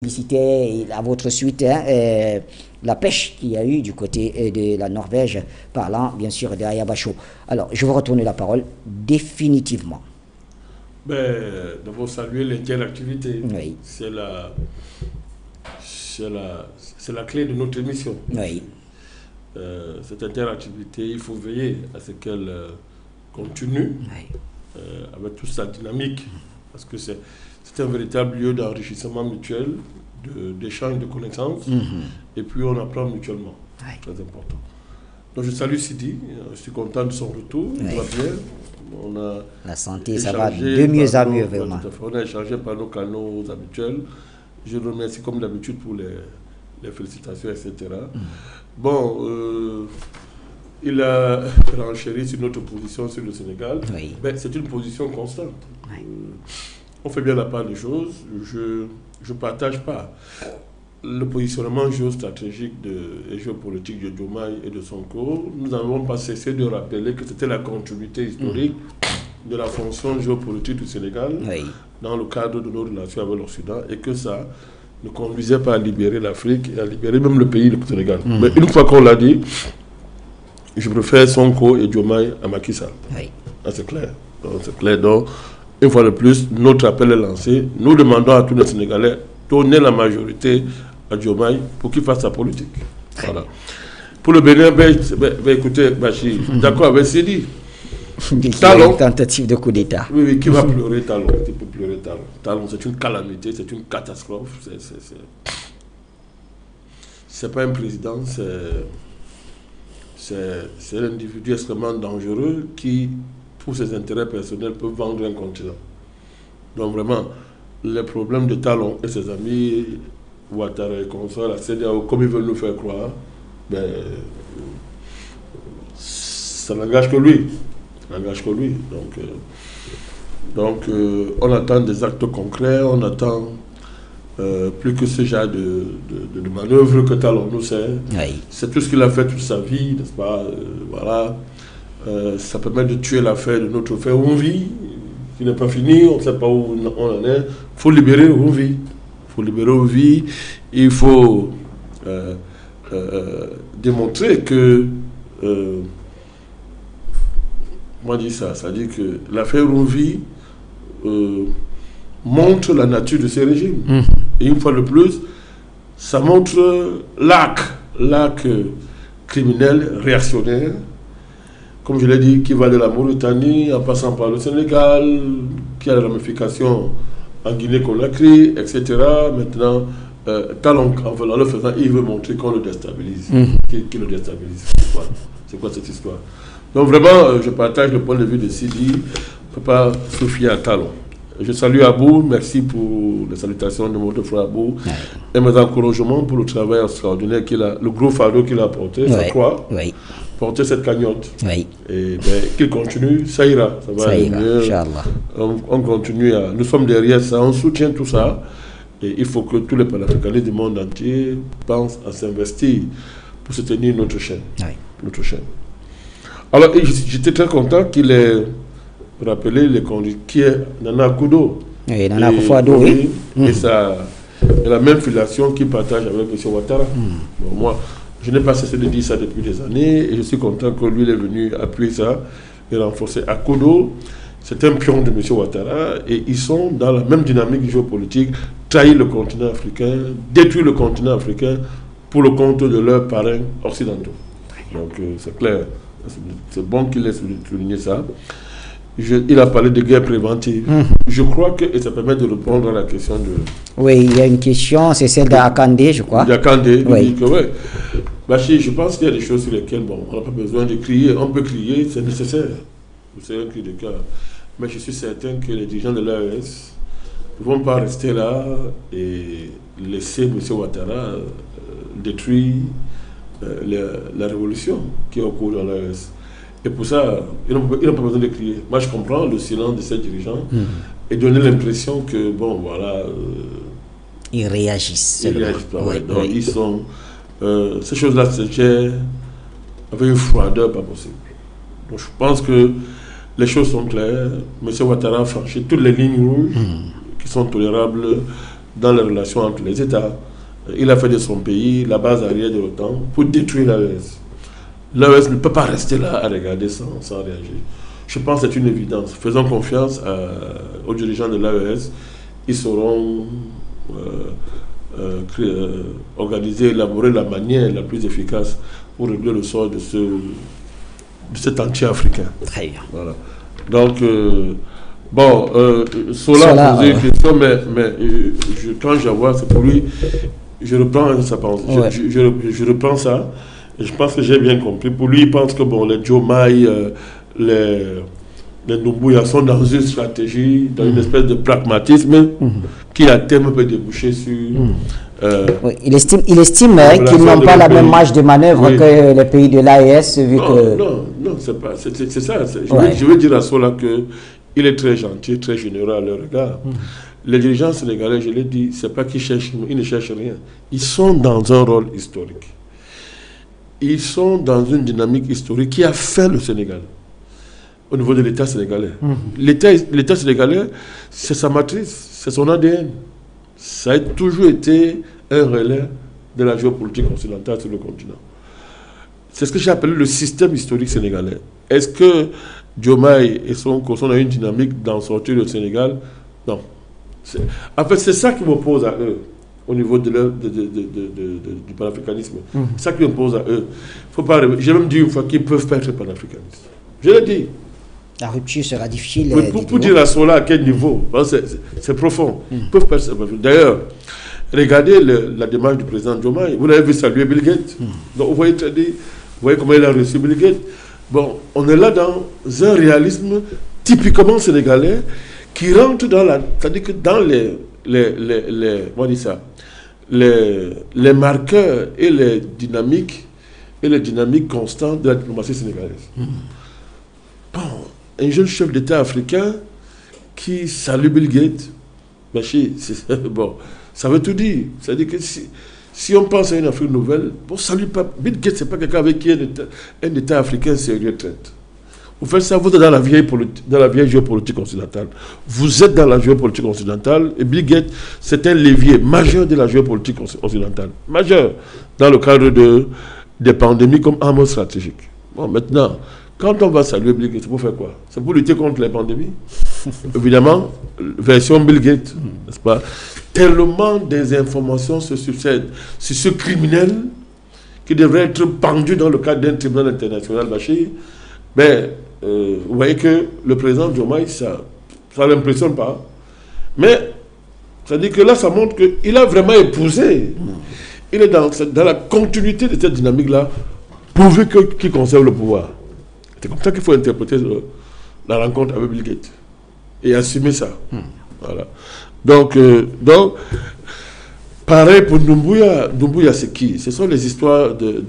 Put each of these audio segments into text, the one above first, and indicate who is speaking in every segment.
Speaker 1: Publicité à votre suite, hein, la pêche qu'il y a eu du côté de la Norvège, parlant bien sûr de Ayabacho. Alors, je vous retourne la parole définitivement.
Speaker 2: D'abord, saluer l'interactivité.
Speaker 1: Oui.
Speaker 2: C'est la clé de notre émission.
Speaker 1: Oui.
Speaker 2: Cette interactivité, il faut veiller à ce qu'elle continue,
Speaker 1: Oui.
Speaker 2: avec toute sa dynamique, parce que c'est un véritable lieu d'enrichissement mutuel, d'échange de connaissances, et puis on apprend mutuellement.
Speaker 1: Oui.
Speaker 2: Très important. Donc je salue Sidi, je suis content de son retour, il va bien. On a
Speaker 1: la santé, ça va de mieux en mieux, vraiment.
Speaker 2: On a échangé par nos canaux habituels. Je le remercie comme d'habitude pour les félicitations, etc. Bon, il a renchéri sur notre position sur le Sénégal.
Speaker 1: Oui.
Speaker 2: C'est une position constante.
Speaker 1: Oui.
Speaker 2: On fait bien la part des choses. Je ne partage pas le positionnement géostratégique et géopolitique de Diomaye et de Sonko. Nous n'avons pas cessé de rappeler que c'était la continuité historique de la fonction géopolitique du Sénégal, oui, dans le cadre de nos relations avec l'Occident, et que ça ne conduisait pas à libérer l'Afrique et à libérer même le pays, le Sénégal. Mais une fois qu'on l'a dit, je préfère Sonko et Diomaye à Macky Sall. Oui. C'est clair. C'est clair. Donc, une fois de plus, notre appel est lancé. Nous demandons à tous les Sénégalais de donner la majorité à Diomaye pour qu'il fasse sa politique. Voilà. Pour le Bénin, écoutez, Bachir, d'accord avec Sidi.
Speaker 1: Talon, tentative de coup d'État.
Speaker 2: Oui, qui va pleurer Talon? Qui peut pleurer Talon? Talon, c'est une calamité, c'est une catastrophe. C'est pas un président, c'est un individu extrêmement dangereux qui, pour ses intérêts personnels, peut vendre un continent. Donc vraiment, les problèmes de Talon et ses amis, Ouattara et consorts, la CEDEAO, comme ils veulent nous faire croire, ça n'engage que lui. Donc, on attend des actes concrets, on attend plus que ce genre de manœuvre que Talon nous sert. Oui. C'est tout ce qu'il a fait toute sa vie, n'est-ce pas? Voilà. Ça permet de tuer l'affaire de notre frère Oumvi, qui n'est pas fini, on ne sait pas où on en est. Il faut libérer Oumvi. Il faut démontrer que... moi, je dis ça dit que l'affaire Oumvi montre la nature de ces régimes. Et une fois de plus, ça montre l'arc criminel réactionnaire, comme je l'ai dit, qui va de la Mauritanie en passant par le Sénégal, qui a des ramifications en Guinée-Conakry, etc. Maintenant, Talon, en le faisant, il veut montrer qu'on le déstabilise. Qu'il le déstabilise. C'est quoi cette histoire? Donc vraiment, je partage le point de vue de Sidi. Il ne faut pas se fier à Talon. Je salue Abou, merci pour les salutations de mon frère Abou, et mes encouragements pour le travail extraordinaire le gros fardeau qu'il a porté, sa croix, porter cette cagnotte. Oui. Et qu'il continue, ça ira, ça va aller mieux. On continue nous sommes derrière ça, on soutient tout ça, et il faut que tous les panafricanistes du monde entier pensent à s'investir pour soutenir notre chaîne. Oui. Notre chaîne. Alors, j'étais très content qu'il ait rappelé les conduits qui est Nana Akufo-Addo.
Speaker 1: Oui, Nana Akufo-Addo, oui.
Speaker 2: Et la même filiation qu'il partage avec M. Ouattara. Bon, moi, je n'ai pas cessé de dire ça depuis des années et je suis content que lui est venu appuyer ça et renforcer. Akufo-Addo, c'est un pion de M. Ouattara et ils sont dans la même dynamique géopolitique, trahir le continent africain, détruire le continent africain pour le compte de leurs parrains occidentaux. Donc, c'est clair. C'est bon qu'il ait souligné ça. Il a parlé de guerre préventive. Je crois que et ça permet de répondre à la question de...
Speaker 1: Oui, il y a une question, c'est celle d'Akande, je crois.
Speaker 2: D'Akande, oui. Bachir, je pense qu'il y a des choses sur lesquelles on n'a pas besoin de crier. On peut crier, c'est nécessaire. C'est un cri de cœur. Mais je suis certain que les dirigeants de l'AES ne vont pas rester là et laisser M. Ouattara détruire la révolution qui est au cours de l'AES. Et pour ça, ils n'ont pas besoin de crier. Moi, je comprends le silence de ces dirigeants et donner l'impression que,
Speaker 1: ils réagissent.
Speaker 2: Ils réagissent pas. Donc, ils sont... ces choses-là se gèrent avec une froideur pas possible. Donc, je pense que les choses sont claires. M. Ouattara a franchi toutes les lignes rouges qui sont tolérables dans les relations entre les États. Il a fait de son pays la base arrière de l'OTAN pour détruire l'AES. L'AES ne peut pas rester là à regarder sans réagir. Je pense que c'est une évidence. Faisons confiance aux dirigeants de l'AES. Ils sauront organiser, élaborer la manière la plus efficace pour régler le sort de cet anti-africain.
Speaker 1: Très bien.
Speaker 2: Voilà. Donc, Sola a posé une question, mais quand je vois, c'est pour lui, je reprends sa pensée. Ouais. Je reprends ça, et je pense que j'ai bien compris. Pour lui, il pense que les Diomaye, les Doumbouya sont dans une stratégie, dans une espèce de pragmatisme qui à terme peut déboucher sur...
Speaker 1: oui, il estime qu'ils n'ont pas la même marge de manœuvre que les pays de l'AES,
Speaker 2: Non, c'est pas... C'est ça. Je veux dire à Sola qu'il est très gentil, très généreux à leur regard. Les dirigeants sénégalais, je l'ai dit, c'est pas qu'ils cherchent, ils ne cherchent rien. Ils sont dans un rôle historique. Ils sont dans une dynamique historique qui a fait le Sénégal au niveau de l'État sénégalais. L'État sénégalais, c'est sa matrice, c'est son ADN. Ça a toujours été un relais de la géopolitique occidentale sur le continent. C'est ce que j'ai appelé le système historique sénégalais. Est-ce que Diomaye et Sonko sont dans une dynamique d'en sortir le Sénégal? Non. En fait, c'est ça qui m'oppose à eux au niveau du panafricanisme. C'est ça qui m'oppose à eux. J'ai même dit une fois qu'ils ne peuvent pas être panafricanistes. Je l'ai dit.
Speaker 1: La rupture sera difficile.
Speaker 2: Pour dire à Sola à quel niveau, c'est profond. Ils peuvent pas. D'ailleurs, regardez la démarche du président Diomaye. Vous l'avez vu saluer Bill Gates. Donc, vous voyez comment il a reçu Bill Gates. Bon, on est là dans un réalisme typiquement sénégalais qui rentre dans c'est-à-dire que dans les marqueurs et les dynamiques constantes de la diplomatie sénégalaise. Bon, un jeune chef d'État africain qui salue Bill Gates, bon, ça veut tout dire. C'est-à-dire que si on pense à une Afrique nouvelle, bon, salue pas. Bill Gates, c'est pas quelqu'un avec qui un État africain sérieux traite. Vous faites ça, vous êtes dans la vieille géopolitique occidentale. Vous êtes dans la géopolitique occidentale, et Bill Gates, c'est un levier majeur de la géopolitique occidentale. Majeur, dans le cadre des pandémies comme arme stratégique. Bon, maintenant, quand on va saluer Bill Gates, c'est pour faire quoi? C'est pour lutter contre les pandémies. Évidemment, version Bill Gates, n'est-ce pas? Tellement des informations se succèdent sur ce criminel qui devrait être pendu dans le cadre d'un tribunal international, Bachir. Mais vous voyez que le président Diomaye, ça ne l'impressionne pas. Mais ça dit que là, ça montre qu'il a vraiment épousé. Il est dans la continuité de cette dynamique-là, pourvu qu'il conserve le pouvoir. C'est comme ça qu'il faut interpréter la rencontre avec Bill Gates et assumer ça. Voilà. Donc, pareil pour Doumbouya. Doumbouya, c'est qui? Ce sont les histoires de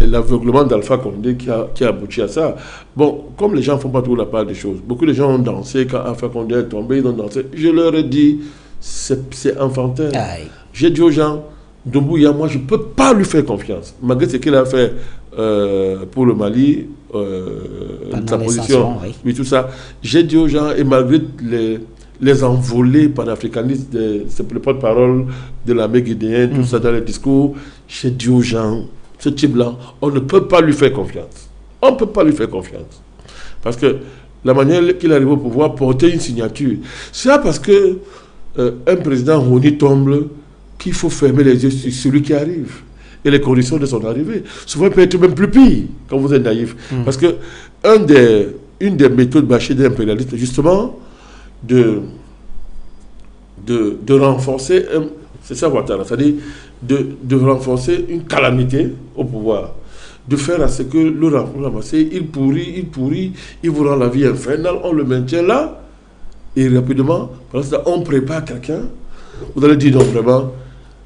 Speaker 2: l'aveuglement d'Alpha Condé qui a abouti à ça. Bon, comme les gens ne font pas toujours la part des choses, beaucoup de gens ont dansé quand Alpha Condé est tombé, ils ont dansé. Je leur ai dit, c'est enfantin. J'ai dit aux gens, Doumbouya, moi, je ne peux pas lui faire confiance. Malgré ce qu'il a fait pour le Mali, sa position, oui, tout ça. J'ai dit aux gens, et malgré les envolées panafricanistes, c'est le porte-parole de l'armée guinéenne, tout ça dans les discours, j'ai dit aux gens, ce type-là, on ne peut pas lui faire confiance. On ne peut pas lui faire confiance. Parce que la manière qu'il arrive au pouvoir, porter une signature, c'est pas parce que un président Rony tombe qu'il faut fermer les yeux sur celui qui arrive et les conditions de son arrivée. Souvent, il peut être même plus pire quand vous êtes naïf. Parce que une des méthodes bâchées des impérialistes, justement, de renforcer, c'est ça Ouattara, c'est-à-dire de renforcer une calamité au pouvoir, de faire à ce que le ramasser, il pourrit, il vous rend la vie infernale, on le maintient là, et rapidement, on prépare quelqu'un, vous allez dire non vraiment,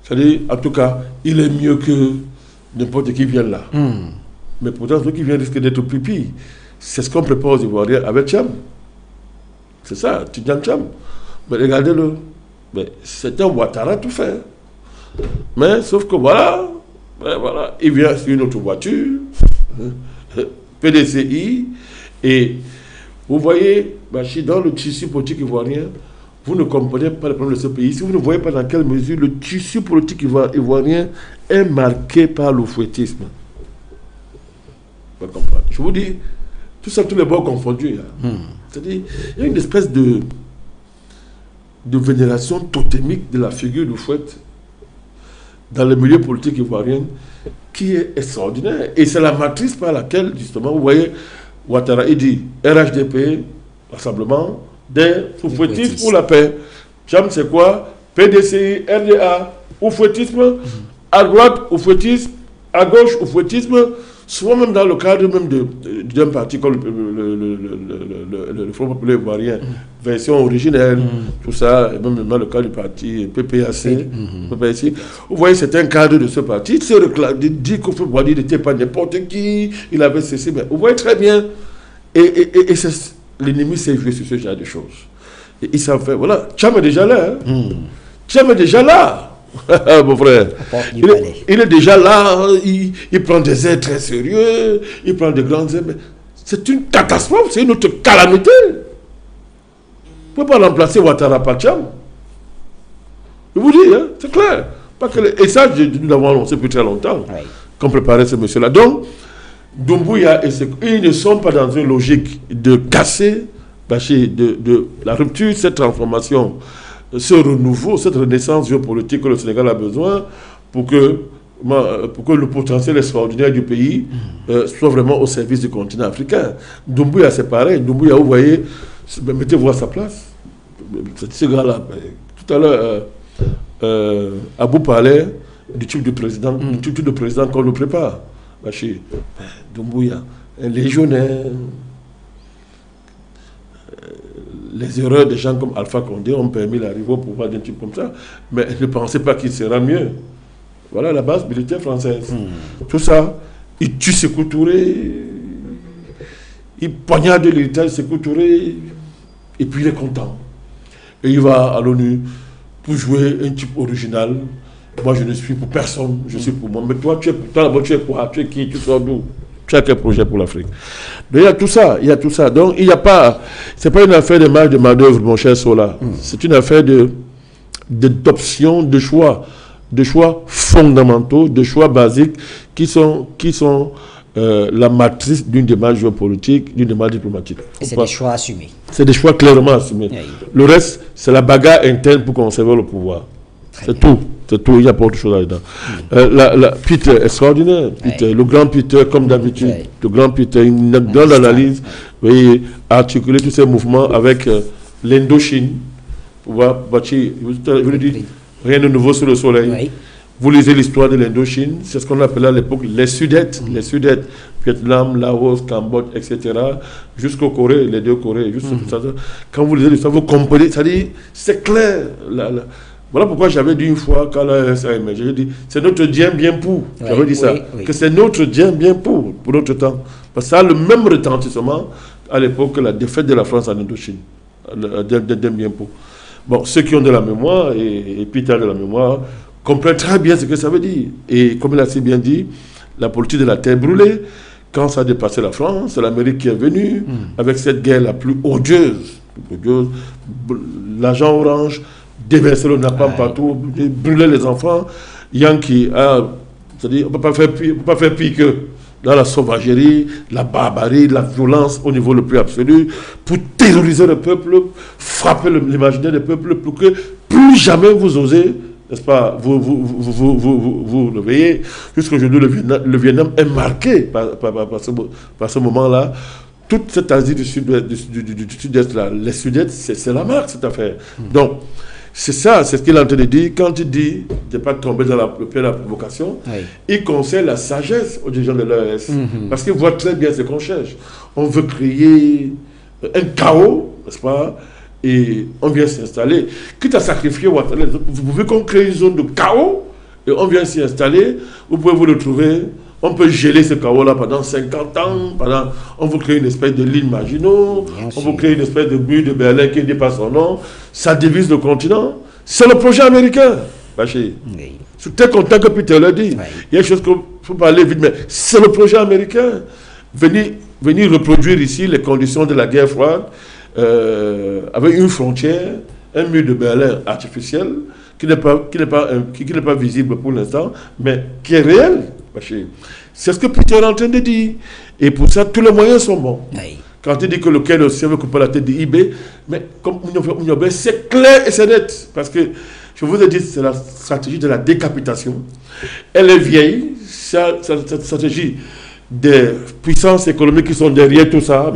Speaker 2: c'est-à-dire, en tout cas, il est mieux que n'importe qui vienne là. Mais pourtant, ceux qui viennent risquent d'être plus pire. C'est ce qu'on prépare aux Ivoiriens avec Tcham. C'est ça, Tidjane Tcham. Mais regardez-le. Mais c'est un Ouattara tout fait. Mais sauf que voilà, il vient sur une autre voiture, PDCI, et vous voyez, dans le tissu politique ivoirien, vous ne comprenez pas le problème de ce pays, si vous ne voyez pas dans quelle mesure le tissu politique ivoirien est marqué par le fouettisme. Je vous dis, tout ça, tous les bords confondus. C'est-à-dire, il y a une espèce de vénération totémique de la figure du fouet dans le milieu politique ivoirien qui est extraordinaire. Et c'est la matrice par laquelle, justement, vous voyez, Ouattara, il dit RHDP, rassemblement des sous-fouettistes pour la paix. Cham, c'est quoi? PDCI, RDA, ou fouettisme, à droite, ou fouettisme, à gauche, ou fouettisme, souvent même dans le cadre même d'un parti comme le Front populaire ivoirien, version originelle, tout ça, et même dans le cas du parti PPAC, vous voyez, c'est un cadre de ce parti, il se dit qu'au fond, il n'était pas n'importe qui, il avait cessé, mais vous voyez très bien, et l'ennemi s'est joué sur ce genre de choses. Et il s'en fait, voilà, Cham est déjà là, Cham est déjà là. Mon frère, il est déjà là, il prend des airs très sérieux, il prend des grands airs, mais c'est une catastrophe, c'est une autre calamité. On ne peut pas remplacer Ouattara par Cham. Je vous dis, hein, c'est clair. Et ça, nous l'avons annoncé depuis très longtemps, qu'on préparait ce monsieur-là. Donc, Doumbouya, ils ne sont pas dans une logique de casser, de la rupture, cette transformation, ce renouveau, cette renaissance géopolitique que le Sénégal a besoin pour que le potentiel extraordinaire du pays soit vraiment au service du continent africain. Doumbouya, c'est pareil. Doumbouya, vous voyez, mettez-vous à sa place. Ce gars-là, tout à l'heure, Abou parlait du type de président, qu'on le prépare. Doumbouya, un légionnaire. Les erreurs des gens comme Alpha Condé ont permis l'arrivée au pouvoir d'un type comme ça, mais ne pensez pas qu'il sera mieux. Voilà la base militaire française. Tout ça, il tue Sékou Touré, il poignarde l'héritage Sékou Touré, et puis il est content. Et il va à l'ONU pour jouer un type original. Moi, je ne suis pour personne, je suis pour moi. Mais toi, tu es quoi? Tu es qui? Tu sors d'où? Tu as quel projet pour l'Afrique? Donc, il y a tout ça, Donc, il n'y a pas... C'est pas une affaire de marge de main-d'œuvre, mon cher Sola. C'est une affaire d'option, de choix fondamentaux, de choix basiques qui sont la matrice d'une démarche géopolitique, d'une démarche diplomatique.
Speaker 1: Et c'est des choix assumés.
Speaker 2: C'est des choix clairement assumés. Oui. Le reste, c'est la bagarre interne pour conserver le pouvoir. C'est tout. C'est tout, il n'y a pas autre chose là-dedans. Peter, extraordinaire. Peter, le grand Peter, comme d'habitude. Le grand Peter, une grande analyse. Vous voyez, articuler tous ces mouvements avec l'Indochine. Vous voyez, je vous le dis, rien de nouveau sous le soleil. Oui. Vous lisez l'histoire de l'Indochine, c'est ce qu'on appelait à l'époque les Sudètes. Les Sudètes, Vietnam, Laos, Cambodge, etc. Jusqu'aux Corées, les deux Corées. Tout ça. Quand vous lisez l'histoire, vous comprenez. C'est clair. Voilà pourquoi j'avais dit une fois, quand la RSA émergé, j'ai dit, c'est notre Dien bien pour. J'avais dit ça. Que c'est notre Dien bien pour notre temps. Parce que ça a le même retentissement à l'époque que la défaite de la France en Indochine. Dien bien pour. Bon, ceux qui ont de la mémoire, et Peter de la mémoire, comprennent très bien ce que ça veut dire. Et comme il a si bien dit, la politique de la terre brûlée, quand ça a dépassé la France, c'est l'Amérique qui est venue, avec cette guerre la plus odieuse. L'agent orange, déverser le napalm partout, brûler les enfants. Yankee, c'est-à-dire, on ne peut pas faire pire que dans la sauvagerie, la barbarie, la violence au niveau le plus absolu, pour terroriser le peuple, frapper l'imaginaire des peuples, pour que plus jamais vous osez, n'est-ce pas, vous le voyez, jusqu'aujourd'hui, le Vietnam est marqué par ce moment-là. Toute cette Asie du Sud-Est, les Sud-Est, c'est la marque, cette affaire. Donc, c'est ça, c'est ce qu'il est en train de dire. Quand il dit de ne pas tomber dans le pied de la provocation, il conseille la sagesse aux dirigeants de l'AES. Parce qu'ils voient très bien ce qu'on cherche. On veut créer un chaos, n'est-ce pas? Et on vient s'installer. Quitte à sacrifier Ouattara, vous pouvez qu'on crée une zone de chaos et on vient s'y installer. Vous pouvez vous retrouver. On peut geler ce chaos-là pendant 50 ans. On veut créer une espèce de ligne Maginot. On veut créer une espèce de mur de Berlin qui ne dit pas son nom. Ça divise le continent. C'est le projet américain. Je suis très content que Peter le dit. Il y a des choses qu'il faut parler vite, mais c'est le projet américain. Venir reproduire ici les conditions de la guerre froide avec une frontière un mur de Berlin artificiel qui n'est pas visible pour l'instant, mais qui est réel. C'est ce que Peter est en train de dire. Et pour ça, tous les moyens sont bons. Oui. Quand il dit que le Quai d'Orsay veut couper la tête de IB, mais comme Mouniobé, c'est clair et c'est net. Parce que, je vous ai dit, c'est la stratégie de la décapitation. Elle est vieille, cette stratégie des puissances économiques qui sont derrière tout ça,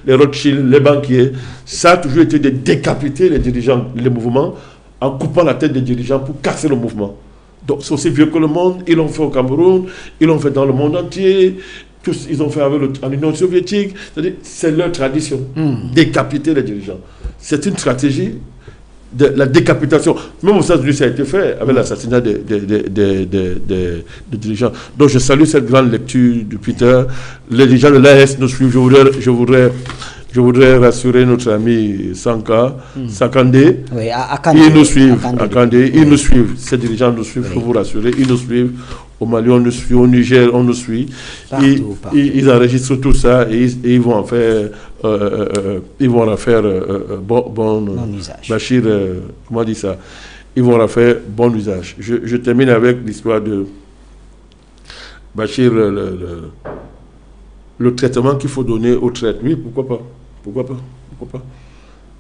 Speaker 2: les Rothschild, les banquiers, ça a toujours été de décapiter les dirigeants, les mouvements, en coupant la tête des dirigeants pour casser le mouvement. Donc c'est aussi vieux que le monde, ils l'ont fait au Cameroun, ils l'ont fait dans le monde entier, tous, ils ont fait en Union soviétique, c'est leur tradition, décapiter les dirigeants. C'est une stratégie de la décapitation. Même aux États-Unis, ça a été fait avec l'assassinat des dirigeants. Donc je salue cette grande lecture de Peter. Les dirigeants de l'AS nous suivent. Je voudrais rassurer notre ami Sankandé. Oui, ils nous suivent. Ils nous suivent. Ces dirigeants nous suivent, il faut vous rassurer. Ils nous suivent. Au Mali, on nous suit. Au Niger, on nous suit. Partout. Ils enregistrent tout ça et ils vont en faire. Ils vont en faire bon usage. Bachir, comment dit ça? Ils vont en faire bon usage. Je termine avec l'histoire de Bachir, le traitement qu'il faut donner aux traites. Oui, pourquoi pas?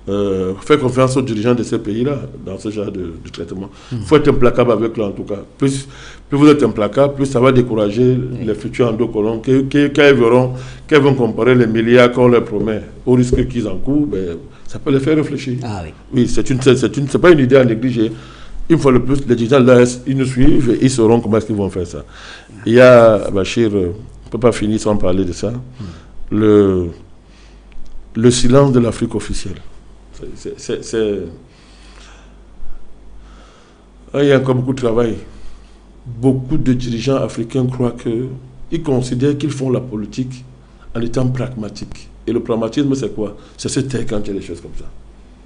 Speaker 2: Faire confiance aux dirigeants de ces pays-là dans ce genre de traitement. Il faut être implacable avec eux en tout cas. Plus vous êtes implacable, plus ça va décourager les futurs endocolons qu'elles vont comparer les milliards qu'on leur promet au risque qu'ils encourent. Ben, ça peut les faire réfléchir. Ah, oui, c'est pas une idée à négliger. Une fois le plus, les dirigeants de l'AS, ils nous suivent et ils sauront comment est-ce qu'ils vont faire ça. Il y a, Bachir, on ne peut pas finir sans parler de ça, le silence de l'Afrique officielle. Il y a encore beaucoup de travail. Beaucoup de dirigeants africains croient qu'ils considèrent qu'ils font la politique en étant pragmatiques. Et le pragmatisme, c'est quoi? C'est se taire quand il y a des choses comme ça.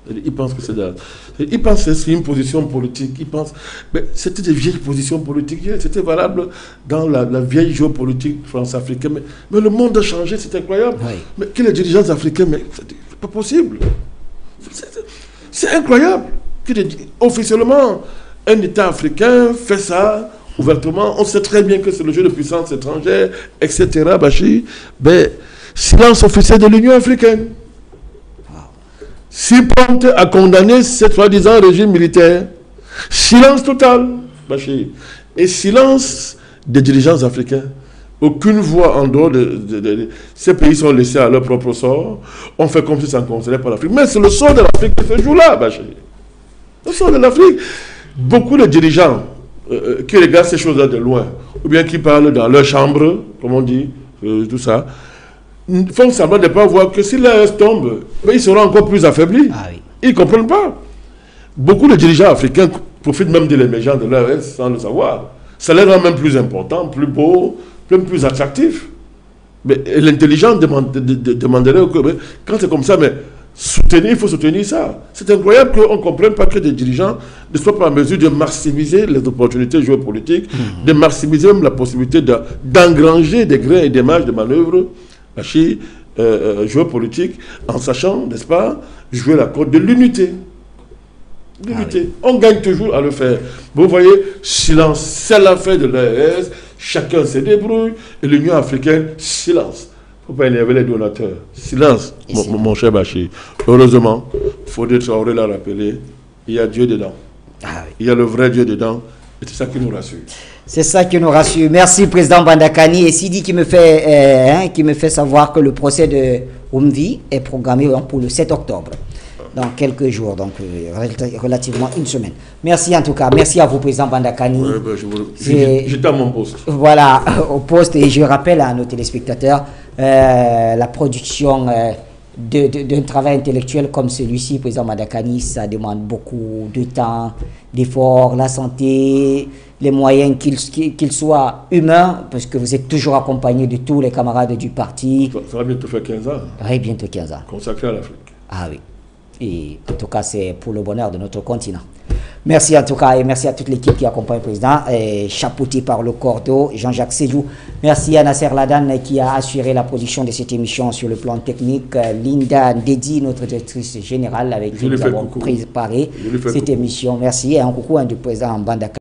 Speaker 2: Ils pensent que c'est une position politique. Ils pensent, mais c'était des vieilles positions politiques. C'était valable dans la vieille géopolitique france-africaine. Mais le monde a changé, c'est incroyable. Oui. Mais que les dirigeants africains, mais c'est pas possible. C'est incroyable. Officiellement, un État africain fait ça ouvertement. On sait très bien que c'est le jeu de puissance étrangère, etc. Bachir. Mais silence officiel de l'Union africaine. Si Ponte a condamné ce soi-disant régime militaire, silence total, Bachir. Et silence des dirigeants africains. Aucune voix en dehors de ces pays sont laissés à leur propre sort. On fait comme si ça ne concernait pas l'Afrique. Mais c'est le sort de l'Afrique qui se joue là, Bachir. Le sort de l'Afrique. Beaucoup de dirigeants qui regardent ces choses-là de loin, ou bien qui parlent dans leur chambre, comme on dit, tout ça, font semblant de ne pas voir que si l'AS tombe, ils seront encore plus affaiblis. Ah, oui. Ils ne comprennent pas. Beaucoup de dirigeants africains profitent même de l'émergence de l'AS sans le savoir. Ça les rend même plus importants, plus beaux, plus attractifs. Mais l'intelligent demanderait que, quand c'est comme ça, mais soutenir, il faut soutenir ça. C'est incroyable qu'on ne comprenne pas que des dirigeants ne soient pas en mesure de maximiser les opportunités géopolitiques, de maximiser même la possibilité d'engranger des grains et des marges de manœuvre géopolitique, en sachant, n'est-ce pas, jouer la corde de l'unité. L'unité. Ah, oui. On gagne toujours à le faire. Vous voyez, silence, c'est l'affaire de l'AES, chacun se débrouille, et l'Union africaine, silence. Il ne faut pas énerver les donateurs. Silence, mon cher Bachir. Heureusement, Fodé Traoré l'a rappelé, il y a Dieu dedans. Ah, oui. Il y a le vrai Dieu dedans, et c'est ça qui nous rassure.
Speaker 1: C'est ça qui nous rassure. Merci, Président Bandakani. Et Sidi qui me fait savoir que le procès de Oumvi est programmé pour le 7 octobre. Dans quelques jours, donc relativement une semaine. Merci en tout cas. Merci à vous, Président Bandakani.
Speaker 2: J'étais à mon poste.
Speaker 1: Voilà, au poste. Et je rappelle à nos téléspectateurs la production d'un travail intellectuel comme celui-ci, Président Bandakani, ça demande beaucoup de temps, d'efforts, la santé, les moyens qu'ils soient humains, parce que vous êtes toujours accompagné de tous les camarades du parti.
Speaker 2: Ça va bientôt faire 15 ans.
Speaker 1: Oui, bientôt 15 ans.
Speaker 2: Consacré à l'Afrique.
Speaker 1: Ah oui. Et en tout cas, c'est pour le bonheur de notre continent. Merci en tout cas et merci à toute l'équipe qui accompagne le président, chapeauté par le cordeau Jean-Jacques Sédou. Merci à Nasser Ladane qui a assuré la production de cette émission sur le plan technique. Linda Ndedi, notre directrice générale, avec qui nous avons préparé cette émission. Merci et un coucou du président Mbanda.